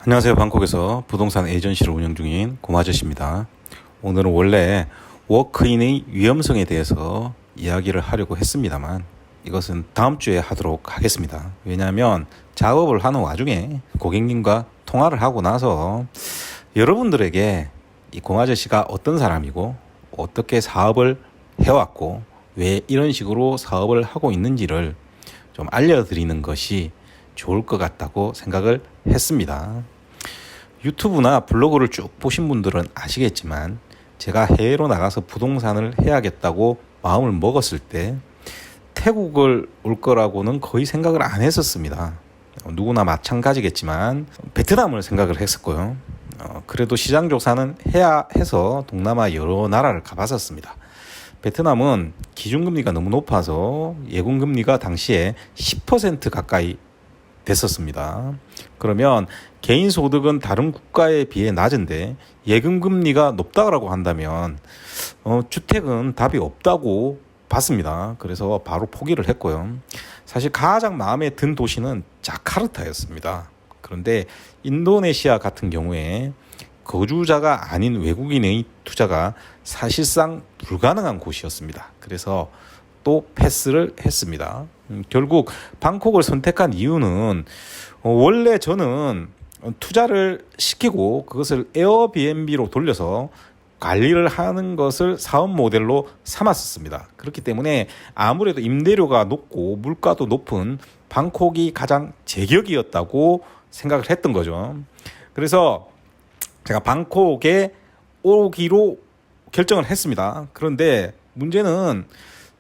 안녕하세요. 방콕에서 부동산 에이전시를 운영 중인 고마저씨입니다. 오늘은 원래 워크인의 위험성에 대해서 이야기를 하려고 했습니다만 이것은 다음 주에 하도록 하겠습니다. 왜냐하면 작업을 하는 와중에 고객님과 통화를 하고 나서 여러분들에게 이 고마저씨가 어떤 사람이고 어떻게 사업을 해왔고 왜 이런 식으로 사업을 하고 있는지를 좀 알려드리는 것이 좋을 것 같다고 생각을 했습니다. 유튜브나 블로그를 쭉 보신 분들은 아시겠지만 제가 해외로 나가서 부동산을 해야겠다고 마음을 먹었을 때 태국을 올 거라고는 거의 생각을 안 했었습니다. 누구나 마찬가지겠지만 베트남을 생각을 했었고요. 그래도 시장 조사는 해야 해서 동남아 여러 나라를 가봤었습니다. 베트남은 기준금리가 너무 높아서 예금금리가 당시에 10% 가까이 됐었습니다. 그러면 개인 소득은 다른 국가에 비해 낮은데 예금금리가 높다고 한다면 주택은 답이 없다고 봤습니다. 그래서 바로 포기를 했고요. 사실 가장 마음에 든 도시는 자카르타였습니다. 그런데 인도네시아 같은 경우에 거주자가 아닌 외국인의 투자가 사실상 불가능한 곳이었습니다. 그래서 또 패스를 했습니다. 결국 방콕을 선택한 이유는 원래 저는 투자를 시키고 그것을 에어비앤비로 돌려서 관리를 하는 것을 사업 모델로 삼았었습니다. 그렇기 때문에 아무래도 임대료가 높고 물가도 높은 방콕이 가장 제격이었다고 생각을 했던 거죠. 그래서 제가 방콕에 오기로 결정을 했습니다. 그런데 문제는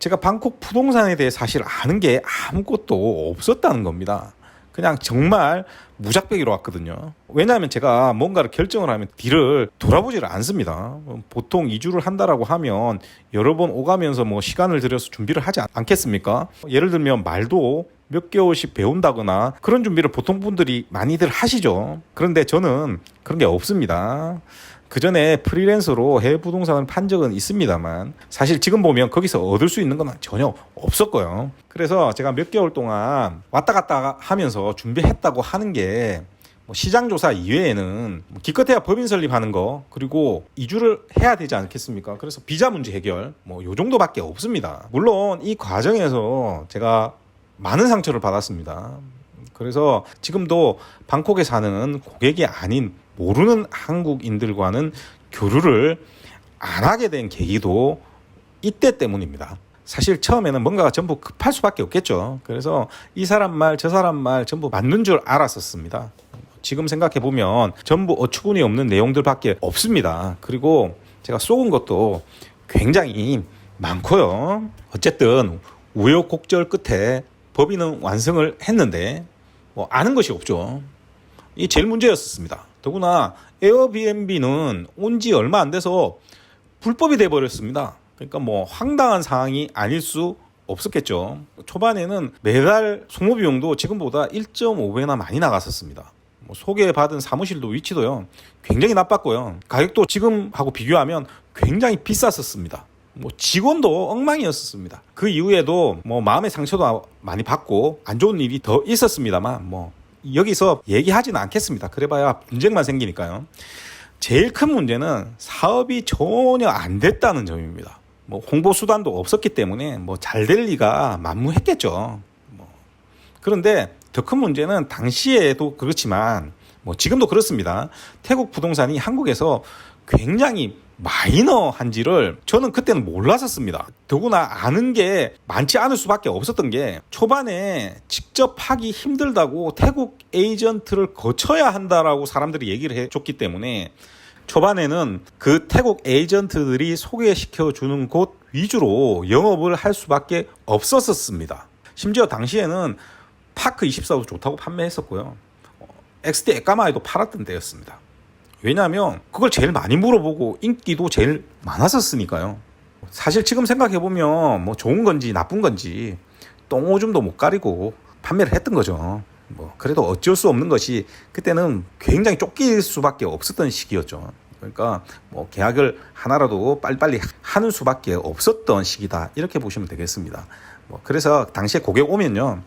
제가 방콕 부동산에 대해 사실 아는 게 아무것도 없었다는 겁니다. 그냥 정말 무작배기로 왔거든요. 왜냐하면 제가 뭔가를 결정을 하면 뒤를 돌아보지를 않습니다. 보통 이주를 한다라고 하면 여러 번 오가면서 시간을 들여서 준비를 하지 않겠습니까? 예를 들면 말도 몇 개월씩 배운다거나 그런 준비를 보통 분들이 많이들 하시죠. 그런데 저는 그런 게 없습니다. 그 전에 프리랜서로 해외 부동산을 판 적은 있습니다만 사실 지금 보면 거기서 얻을 수 있는 건 전혀 없었고요. 그래서 제가 몇 개월 동안 왔다 갔다 하면서 준비했다고 하는 게 시장조사 이외에는 기껏해야 법인 설립하는 거 그리고 이주를 해야 되지 않겠습니까? 그래서 비자 문제 해결 요 정도밖에 없습니다. 물론 이 과정에서 제가 많은 상처를 받았습니다. 그래서 지금도 방콕에 사는 고객이 아닌 모르는 한국인들과는 교류를 안 하게 된 계기도 이때 때문입니다. 사실 처음에는 뭔가가 전부 급할 수밖에 없겠죠. 그래서 이 사람 말 저 사람 말 전부 맞는 줄 알았었습니다. 지금 생각해보면 전부 어처구니 없는 내용들밖에 없습니다. 그리고 제가 쏘은 것도 굉장히 많고요. 어쨌든 우여곡절 끝에 법인은 완성을 했는데 아는 것이 없죠. 이게 제일 문제였습니다. 더구나 에어비앤비는 온 지 얼마 안 돼서 불법이 돼버렸습니다. 그러니까 황당한 상황이 아닐 수 없었겠죠. 초반에는 매달 소모비용도 지금보다 1.5배나 많이 나갔었습니다. 소개받은 사무실도 위치도요 굉장히 나빴고요. 가격도 지금하고 비교하면 굉장히 비쌌었습니다. 직원도 엉망이었습니다. 그 이후에도 마음의 상처도 많이 받고 안 좋은 일이 더 있었습니다만 여기서 얘기하지는 않겠습니다. 그래봐야 분쟁만 생기니까요. 제일 큰 문제는 사업이 전혀 안 됐다는 점입니다. 홍보 수단도 없었기 때문에 잘 될 리가 만무했겠죠. 그런데 더 큰 문제는 당시에도 그렇지만 지금도 그렇습니다. 태국 부동산이 한국에서 굉장히 마이너한지를 저는 그때는 몰랐었습니다. 더구나 아는 게 많지 않을 수밖에 없었던 게 초반에 직접 하기 힘들다고 태국 에이전트를 거쳐야 한다라고 사람들이 얘기를 해줬기 때문에 초반에는 그 태국 에이전트들이 소개시켜주는 곳 위주로 영업을 할 수밖에 없었습니다. 심지어 당시에는 파크24도 좋다고 판매했었고요. XD 에까마에도 팔았던 때였습니다. 왜냐하면 그걸 제일 많이 물어보고 인기도 제일 많았었으니까요. 사실 지금 생각해보면 좋은 건지 나쁜 건지 똥오줌도 못 가리고 판매를 했던 거죠. 그래도 어쩔 수 없는 것이 그때는 굉장히 쫓길 수밖에 없었던 시기였죠. 그러니까 계약을 하나라도 빨리빨리 하는 수밖에 없었던 시기다 이렇게 보시면 되겠습니다. 그래서 당시에 고객 오면요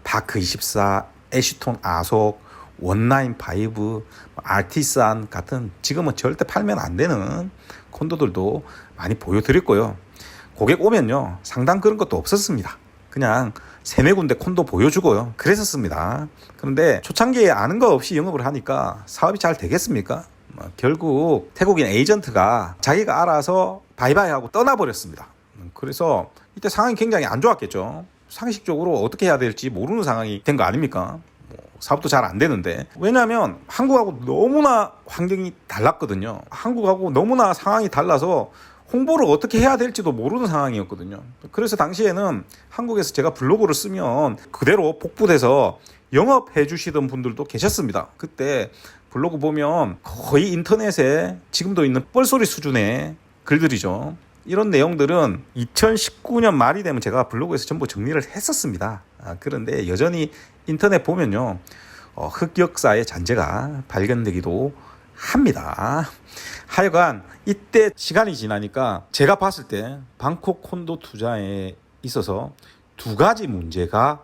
파크24, 애쉬톤 아속, 원나인5, 아티산 같은 지금은 절대 팔면 안 되는 콘도들도 많이 보여드렸고요. 고객 오면요, 상담 그런 것도 없었습니다. 그냥 세네 군데 콘도 보여주고요, 그랬었습니다. 그런데 초창기에 아는 거 없이 영업을 하니까 사업이 잘 되겠습니까? 결국 태국인 에이전트가 자기가 알아서 바이바이 하고 떠나버렸습니다. 그래서 이때 상황이 굉장히 안 좋았겠죠. 상식적으로 어떻게 해야 될지 모르는 상황이 된 거 아닙니까? 사업도 잘 안 되는데. 왜냐하면 한국하고 너무나 환경이 달랐거든요. 한국하고 너무나 상황이 달라서 홍보를 어떻게 해야 될지도 모르는 상황이었거든요. 그래서 당시에는 한국에서 제가 블로그를 쓰면 그대로 복붙해서 영업해 주시던 분들도 계셨습니다. 그때 블로그 보면 거의 인터넷에 지금도 있는 뻘소리 수준의 글들이죠. 이런 내용들은 2019년 말이 되면 제가 블로그에서 전부 정리를 했었습니다. 그런데 여전히 인터넷 보면요, 흑역사의 잔재가 발견되기도 합니다. 하여간 이때 시간이 지나니까 제가 봤을 때 방콕 콘도 투자에 있어서 두 가지 문제가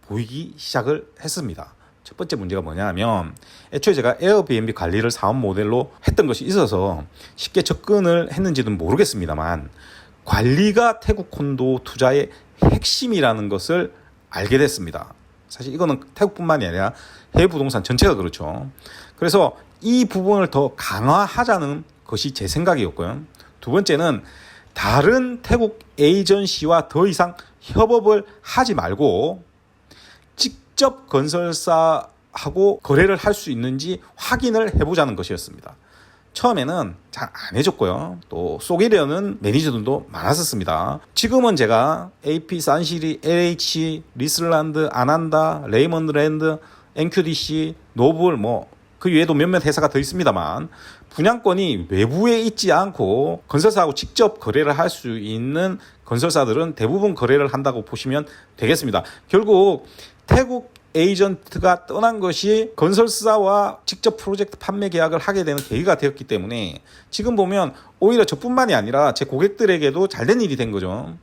보이기 시작을 했습니다. 첫 번째 문제가 뭐냐면, 애초에 제가 에어비앤비 관리를 사업 모델로 했던 것이 있어서 쉽게 접근을 했는지는 모르겠습니다만, 관리가 태국 콘도 투자의 핵심이라는 것을 알게 됐습니다. 사실 이거는 태국뿐만이 아니라 해외 부동산 전체가 그렇죠. 그래서 이 부분을 더 강화하자는 것이 제 생각이었고요. 두 번째는 다른 태국 에이전시와 더 이상 협업을 하지 말고 직접 건설사하고 거래를 할 수 있는지 확인을 해보자는 것이었습니다. 처음에는 잘 안 해줬고요. 또 속이려는 매니저들도 많았었습니다. 지금은 제가 AP, 산시리, LH, 리슬란드, 아난다, 레이먼드랜드, NQDC, 노블 그 외에도 몇몇 회사가 더 있습니다만, 분양권이 외부에 있지 않고 건설사하고 직접 거래를 할 수 있는 건설사들은 대부분 거래를 한다고 보시면 되겠습니다. 결국 태국 에이전트가 떠난 것이 건설사와 직접 프로젝트 판매 계약을 하게 되는 계기가 되었기 때문에 지금 보면 오히려 저뿐만이 아니라 제 고객들에게도 잘된 일이 된 거죠.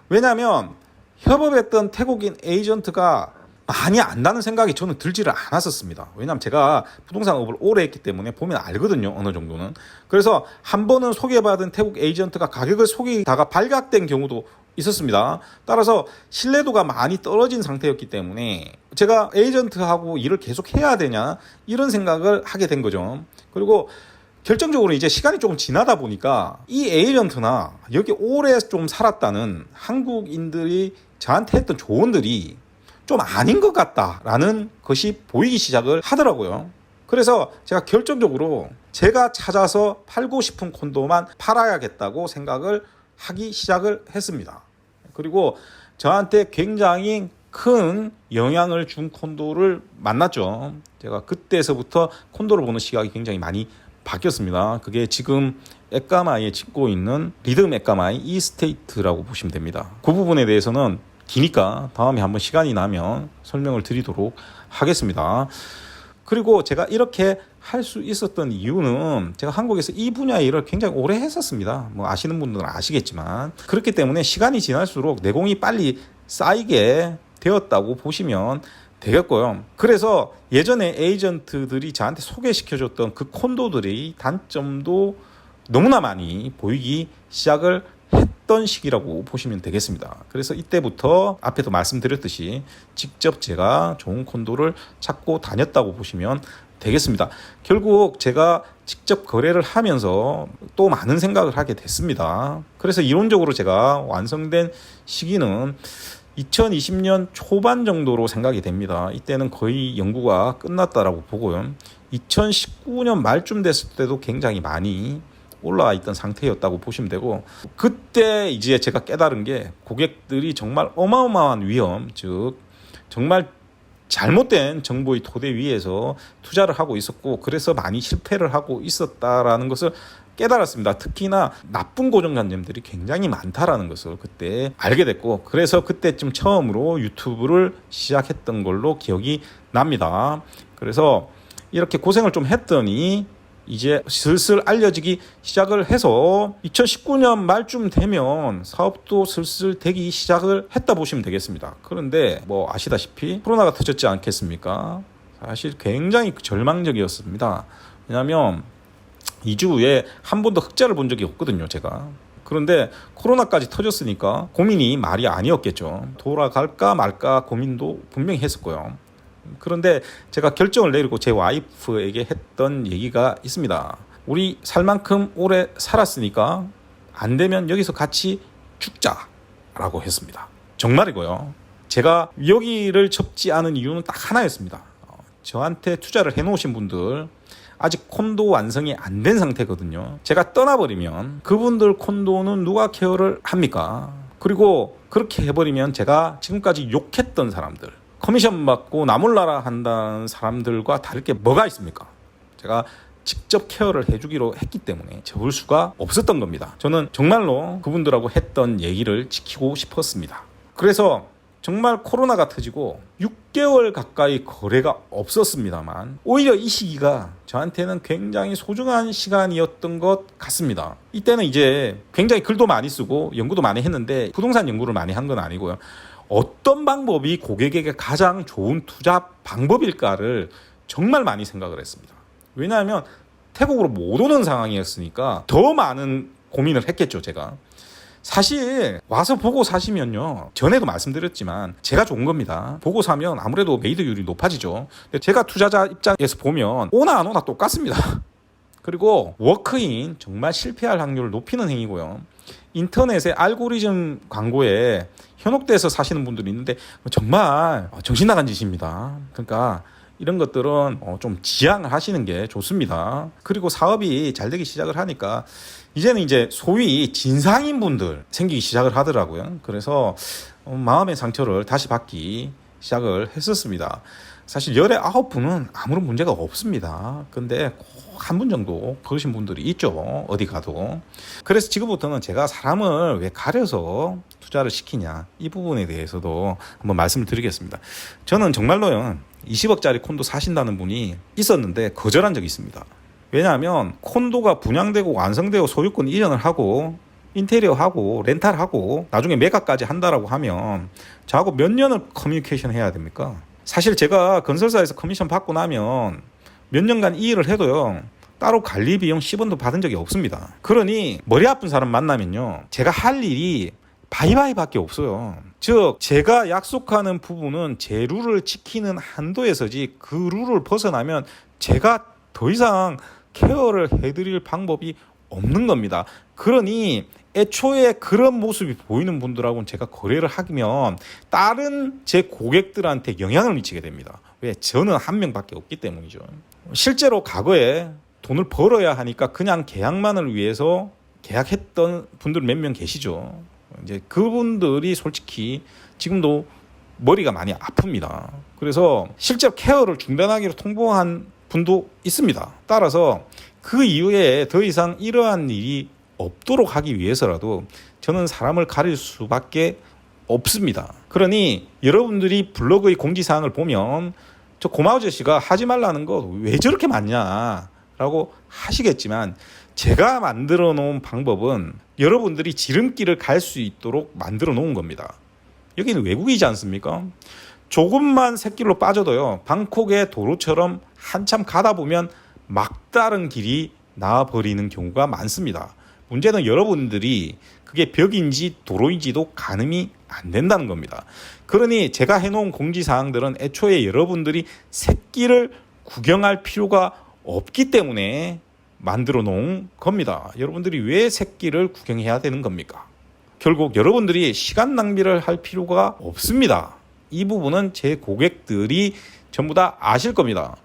왜냐하면 협업했던 태국인 에이전트가 많이 안다는 생각이 저는 들지를 않았었습니다. 왜냐하면 제가 부동산업을 오래 했기 때문에 보면 알거든요, 어느 정도는. 그래서 한 번은 소개받은 태국 에이전트가 가격을 속이다가 발각된 경우도 있었습니다. 따라서 신뢰도가 많이 떨어진 상태였기 때문에 제가 에이전트하고 일을 계속 해야 되냐, 이런 생각을 하게 된 거죠. 그리고 결정적으로 이제 시간이 조금 지나다 보니까 이 에이전트나 여기 오래 좀 살았다는 한국인들이 저한테 했던 조언들이 좀 아닌 것 같다라는 것이 보이기 시작을 하더라고요. 그래서 제가 결정적으로 제가 찾아서 팔고 싶은 콘도만 팔아야겠다고 생각을 하기 시작을 했습니다. 그리고 저한테 굉장히 큰 영향을 준 콘도를 만났죠. 제가 그때서부터 콘도를 보는 시각이 굉장히 많이 바뀌었습니다. 그게 지금 에까마이에 짓고 있는 리듬 에까마이 이스테이트라고 보시면 됩니다. 그 부분에 대해서는 기니까 다음에 한번 시간이 나면 설명을 드리도록 하겠습니다. 그리고 제가 이렇게 할 수 있었던 이유는 제가 한국에서 이 분야의 일을 굉장히 오래 했었습니다. 아시는 분들은 아시겠지만, 그렇기 때문에 시간이 지날수록 내공이 빨리 쌓이게 되었다고 보시면 되겠고요. 그래서 예전에 에이전트들이 저한테 소개시켜줬던 그 콘도들의 단점도 너무나 많이 보이기 시작을 했던 시기라고 보시면 되겠습니다. 그래서 이때부터 앞에도 말씀드렸듯이 직접 제가 좋은 콘도를 찾고 다녔다고 보시면 되겠습니다. 결국 제가 직접 거래를 하면서 또 많은 생각을 하게 됐습니다. 그래서 이론적으로 제가 완성된 시기는 2020년 초반 정도로 생각이 됩니다. 이때는 거의 연구가 끝났다라고 보고요. 2019년 말쯤 됐을 때도 굉장히 많이 올라와 있던 상태였다고 보시면 되고, 그때 이제 제가 깨달은 게 고객들이 정말 어마어마한 위험, 즉 정말 잘못된 정보의 토대 위에서 투자를 하고 있었고, 그래서 많이 실패를 하고 있었다라는 것을 깨달았습니다. 특히나 나쁜 고정관념들이 굉장히 많다라는 것을 그때 알게 됐고, 그래서 그때쯤 처음으로 유튜브를 시작했던 걸로 기억이 납니다. 그래서 이렇게 고생을 좀 했더니 이제 슬슬 알려지기 시작을 해서 2019년 말쯤 되면 사업도 슬슬 되기 시작을 했다 보시면 되겠습니다. 그런데 아시다시피 코로나가 터졌지 않겠습니까? 사실 굉장히 절망적이었습니다. 왜냐하면 2주 후에 한 번도 흑자를 본 적이 없거든요, 제가. 그런데 코로나까지 터졌으니까 고민이 말이 아니었겠죠. 돌아갈까 말까 고민도 분명히 했었고요. 그런데 제가 결정을 내리고 제 와이프에게 했던 얘기가 있습니다. 우리 살 만큼 오래 살았으니까 안 되면 여기서 같이 죽자라고 했습니다. 정말이고요. 제가 여기를 접지 않은 이유는 딱 하나였습니다. 저한테 투자를 해놓으신 분들 아직 콘도 완성이 안 된 상태거든요. 제가 떠나버리면 그분들 콘도는 누가 케어를 합니까? 그리고 그렇게 해버리면 제가 지금까지 욕했던 사람들, 커미션 받고 나몰라라 한다는 사람들과 다를 게 뭐가 있습니까? 제가 직접 케어를 해주기로 했기 때문에 접을 수가 없었던 겁니다. 저는 정말로 그분들하고 했던 얘기를 지키고 싶었습니다. 그래서 정말 코로나가 터지고 6개월 가까이 거래가 없었습니다만 오히려 이 시기가 저한테는 굉장히 소중한 시간이었던 것 같습니다. 이때는 이제 굉장히 글도 많이 쓰고 연구도 많이 했는데 부동산 연구를 많이 한 건 아니고요. 어떤 방법이 고객에게 가장 좋은 투자 방법일까를 정말 많이 생각을 했습니다. 왜냐하면 태국으로 못 오는 상황이었으니까 더 많은 고민을 했겠죠, 제가. 사실 와서 보고 사시면요, 전에도 말씀드렸지만 제가 좋은 겁니다. 보고 사면 아무래도 매입률이 높아지죠. 근데 제가 투자자 입장에서 보면 오나 안 오나 똑같습니다. 그리고 워크인 정말 실패할 확률을 높이는 행위고요. 인터넷에 알고리즘 광고에 현혹돼서 사시는 분들이 있는데 정말 정신 나간 짓입니다. 그러니까 이런 것들은 좀 지양을 하시는 게 좋습니다. 그리고 사업이 잘 되기 시작을 하니까 이제는 이제 소위 진상인 분들 생기기 시작을 하더라고요. 그래서 마음의 상처를 다시 받기 시작을 했었습니다. 사실 열의 9분은 아무런 문제가 없습니다. 근데 꼭 한 분 정도 그러신 분들이 있죠, 어디 가도. 그래서 지금부터는 제가 사람을 왜 가려서 투자를 시키냐, 이 부분에 대해서도 한번 말씀을 드리겠습니다. 저는 정말로요 20억짜리 콘도 사신다는 분이 있었는데 거절한 적이 있습니다. 왜냐하면 콘도가 분양되고 완성되고 소유권 이전을 하고 인테리어 하고 렌탈 하고 나중에 매각까지 한다라고 하면 저하고 몇 년을 커뮤니케이션 해야 됩니까? 사실 제가 건설사에서 커미션 받고 나면 몇 년간 이 일을 해도요 따로 관리 비용 10원도 받은 적이 없습니다. 그러니 머리 아픈 사람 만나면요 제가 할 일이 바이바이밖에 없어요. 즉 제가 약속하는 부분은 제 룰을 지키는 한도에서지 그 룰을 벗어나면 제가 더 이상 케어를 해드릴 방법이 없는 겁니다. 그러니 애초에 그런 모습이 보이는 분들하고는 제가 거래를 하면 다른 제 고객들한테 영향을 미치게 됩니다. 왜? 저는 한 명밖에 없기 때문이죠. 실제로 과거에 돈을 벌어야 하니까 그냥 계약만을 위해서 계약했던 분들 몇 명 계시죠. 이제 그분들이 솔직히 지금도 머리가 많이 아픕니다. 그래서 실제로 케어를 중단하기로 통보한 분도 있습니다. 따라서 그 이후에 더 이상 이러한 일이 없도록 하기 위해서라도 저는 사람을 가릴 수밖에 없습니다. 그러니 여러분들이 블로그의 공지사항을 보면 저 고마우저씨가 하지 말라는 거 왜 저렇게 많냐라고 하시겠지만 제가 만들어 놓은 방법은 여러분들이 지름길을 갈 수 있도록 만들어 놓은 겁니다. 여기는 외국이지 않습니까? 조금만 샛길로 빠져도요 방콕의 도로처럼 한참 가다 보면 막다른 길이 나와버리는 경우가 많습니다. 문제는 여러분들이 그게 벽인지 도로인지도 가늠이 안 된다는 겁니다. 그러니 제가 해놓은 공지사항들은 애초에 여러분들이 샛길을 구경할 필요가 없기 때문에 만들어 놓은 겁니다. 여러분들이 왜 샛길을 구경해야 되는 겁니까? 결국 여러분들이 시간 낭비를 할 필요가 없습니다. 이 부분은 제 고객들이 전부 다 아실 겁니다.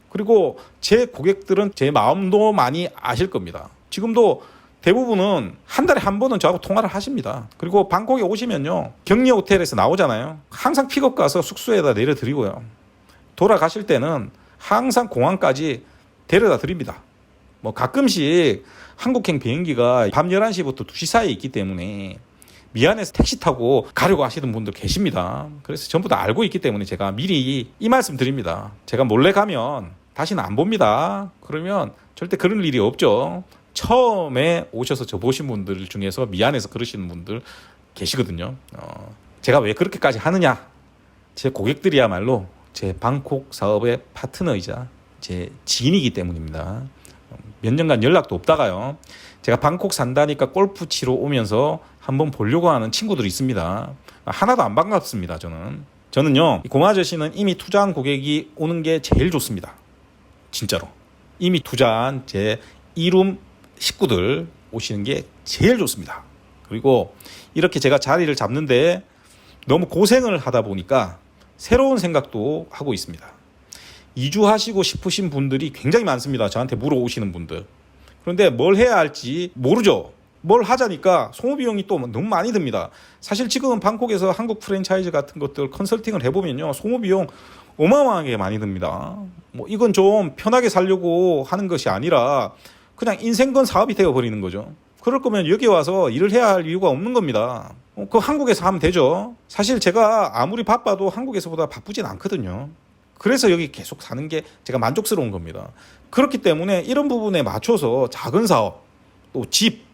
그리고 제 고객들은 제 마음도 많이 아실 겁니다. 지금도 대부분은 한 달에 한 번은 저하고 통화를 하십니다. 그리고 방콕에 오시면요 격리 호텔에서 나오잖아요. 항상 픽업 가서 숙소에다 내려드리고요. 돌아가실 때는 항상 공항까지 데려다 드립니다. 뭐 가끔씩 한국행 비행기가 밤 11시부터 2시 사이에 있기 때문에 미안해서 택시 타고 가려고 하시는 분들 계십니다. 그래서 전부 다 알고 있기 때문에 제가 미리 이 말씀 드립니다. 제가 몰래 가면 다시는 안 봅니다. 그러면 절대 그런 일이 없죠. 처음에 오셔서 저 보신 분들 중에서 미안해서 그러시는 분들 계시거든요. 제가 왜 그렇게까지 하느냐? 제 고객들이야말로 제 방콕 사업의 파트너이자 제 지인이기 때문입니다. 몇 년간 연락도 없다가요. 제가 방콕 산다니까 골프 치러 오면서 한번 보려고 하는 친구들이 있습니다. 하나도 안 반갑습니다. 저는요, 고마 아저씨는 이미 투자한 고객이 오는 게 제일 좋습니다. 진짜로. 이미 투자한 제 이룸 식구들 오시는 게 제일 좋습니다. 그리고 이렇게 제가 자리를 잡는데 너무 고생을 하다 보니까 새로운 생각도 하고 있습니다. 이주하시고 싶으신 분들이 굉장히 많습니다. 저한테 물어오시는 분들. 그런데 뭘 해야 할지 모르죠. 뭘 하자니까 소모비용이 또 너무 많이 듭니다. 사실 지금은 방콕에서 한국 프랜차이즈 같은 것들 컨설팅을 해보면요, 소모비용 어마어마하게 많이 듭니다. 뭐 이건 좀 편하게 살려고 하는 것이 아니라 그냥 인생건 사업이 되어버리는 거죠. 그럴 거면 여기 와서 일을 해야 할 이유가 없는 겁니다. 그 한국에서 하면 되죠. 사실 제가 아무리 바빠도 한국에서보다 바쁘진 않거든요. 그래서 여기 계속 사는 게 제가 만족스러운 겁니다. 그렇기 때문에 이런 부분에 맞춰서 작은 사업, 또 집,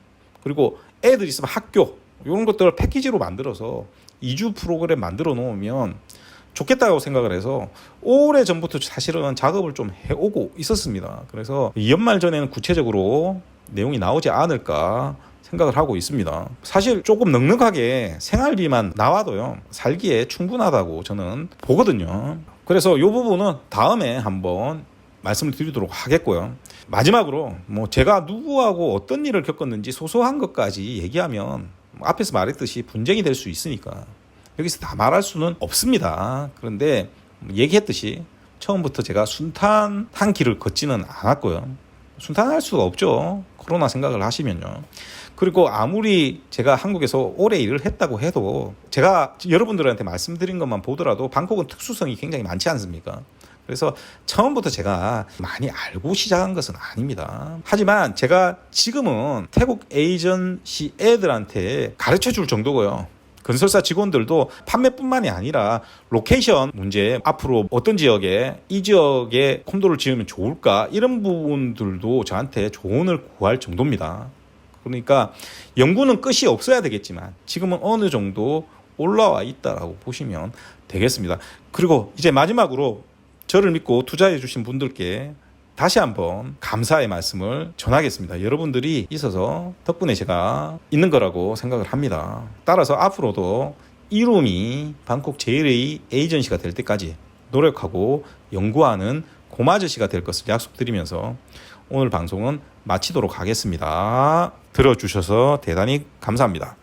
그리고 애들 있으면 학교, 이런 것들을 패키지로 만들어서 이주 프로그램 만들어 놓으면 좋겠다고 생각을 해서 오래 전부터 사실은 작업을 좀 해오고 있었습니다. 그래서 연말 전에는 구체적으로 내용이 나오지 않을까 생각을 하고 있습니다. 사실 조금 넉넉하게 생활비만 나와도요, 살기에 충분하다고 저는 보거든요. 그래서 이 부분은 다음에 한번 말씀을 드리도록 하겠고요. 마지막으로 제가 누구하고 어떤 일을 겪었는지 소소한 것까지 얘기하면 앞에서 말했듯이 분쟁이 될 수 있으니까 여기서 다 말할 수는 없습니다. 그런데 얘기했듯이 처음부터 제가 순탄한 길을 걷지는 않았고요. 순탄할 수가 없죠. 코로나 생각을 하시면요. 그리고 아무리 제가 한국에서 오래 일을 했다고 해도 제가 여러분들한테 말씀드린 것만 보더라도 방콕은 특수성이 굉장히 많지 않습니까? 그래서 처음부터 제가 많이 알고 시작한 것은 아닙니다. 하지만 제가 지금은 태국 에이전시 애들한테 가르쳐줄 정도고요. 건설사 직원들도 판매뿐만이 아니라 로케이션 문제, 앞으로 어떤 지역에 이 지역에 콘도를 지으면 좋을까, 이런 부분들도 저한테 조언을 구할 정도입니다. 그러니까 연구는 끝이 없어야 되겠지만 지금은 어느 정도 올라와 있다라고 보시면 되겠습니다. 그리고 이제 마지막으로 저를 믿고 투자해 주신 분들께 다시 한번 감사의 말씀을 전하겠습니다. 여러분들이 있어서 덕분에 제가 있는 거라고 생각을 합니다. 따라서 앞으로도 이룸이 방콕 제일의 에이전시가 될 때까지 노력하고 연구하는 고마저씨가 될 것을 약속드리면서 오늘 방송은 마치도록 하겠습니다. 들어주셔서 대단히 감사합니다.